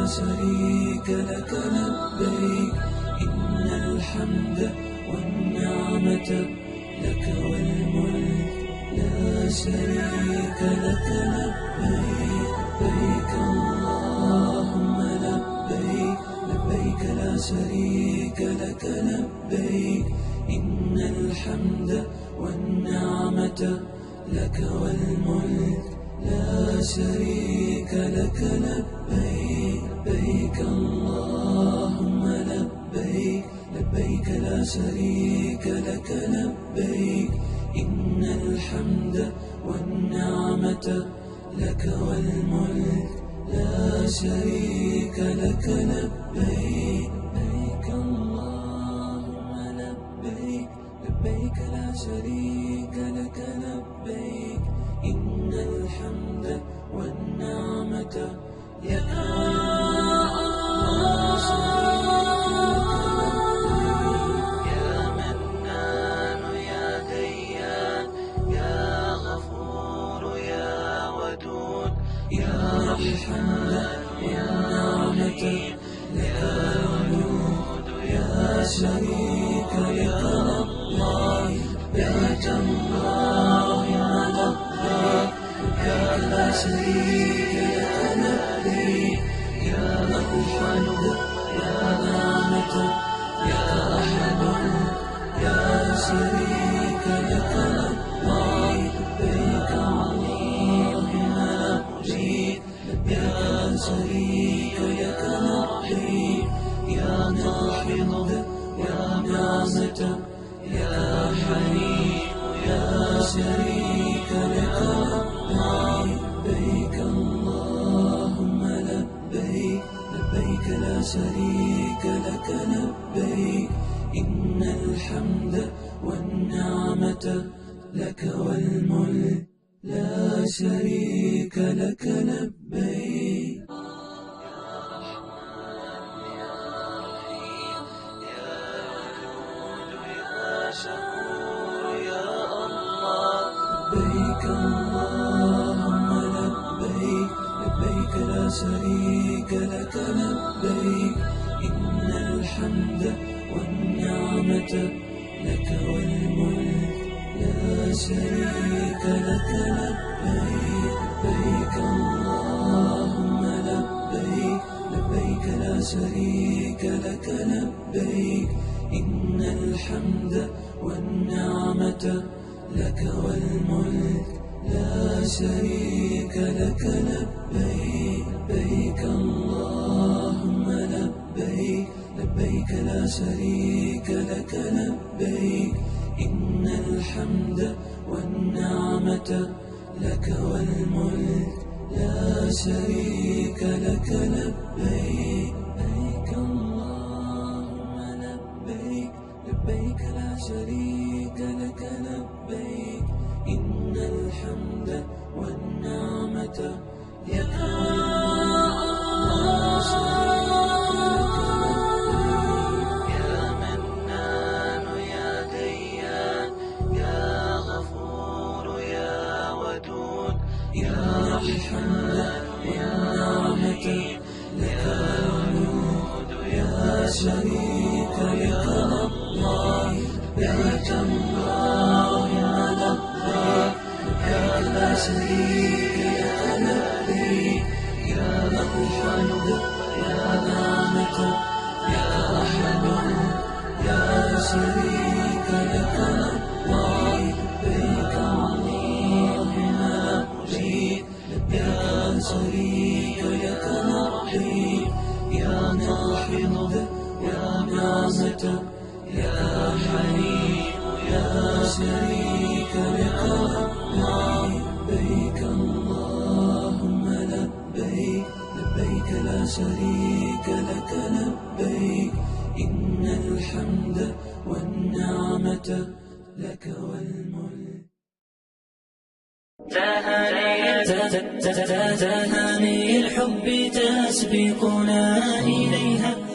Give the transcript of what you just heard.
شريك لك لبيك إن الحمد والنعمة لك والملك لا شريك لك لبيك لبيك اللهم لبيك لبيك لا شريك لك لبيك إن الحمد والنعمة لك والملك لا شريك لك لبيك لبيك اللهم لبيك لبيك لا شريك لك لبيك إن الحمد والنعمة لك والملك لا شريك لك لبيك لبيك اللهم لبيك لبيك لا شريك لك لبيك إن الحمد والنعمة لك الحمد والنعمة لك والملك لا شريك لك الله لبيك اللهم لبيك لبيك لا شريك لك لبيك إن الحمد والنعمة لك أحد لا شريك لك الله لبيك اللهم لبيك لا شريك لك لبيك يا ناحض يا نعمة يا حليم يا شريك لك لبيك اللهم لبيك لبيك لا شريك لك لبيك إن الحمد والنعمة لك والملك لا شريك لك لبيك لبيك اللهم لبيك لبيك لا شريك لك لبيك إن الحمد والنعمة لك والملك لا شريك لك لبيك لبيك اللهم لبيك لبيك لا شريك لك لبيك إن الحمد والنعمة لك والملك لا شريك لك لبيك لبيك اللهم لبيك لبيك لا شريك لك لبيك إن الحمد والنعمة لك والملك لا شريك لك لبيك لبيك اللهم لبيك لبيك لا شريك لك لبيك إن الحمد والنعمة لك الحمد والنعمة لك والملك لا شريك لك الله لبيك اللهم لبيك لبيك لا شريك لك لبيك يا الحمد يا نعمة يا أحد لا شريك لك الله لبيك اللهم لبيك لا شريك لك لبيك يا ناحض يا نعمة يا حليم يا شريك لك لبيك اللهم لبيك لبيك لا شريك لك لبيك إن الحمد والنعمة لك والملك تهاني الحب تسبقنا إليها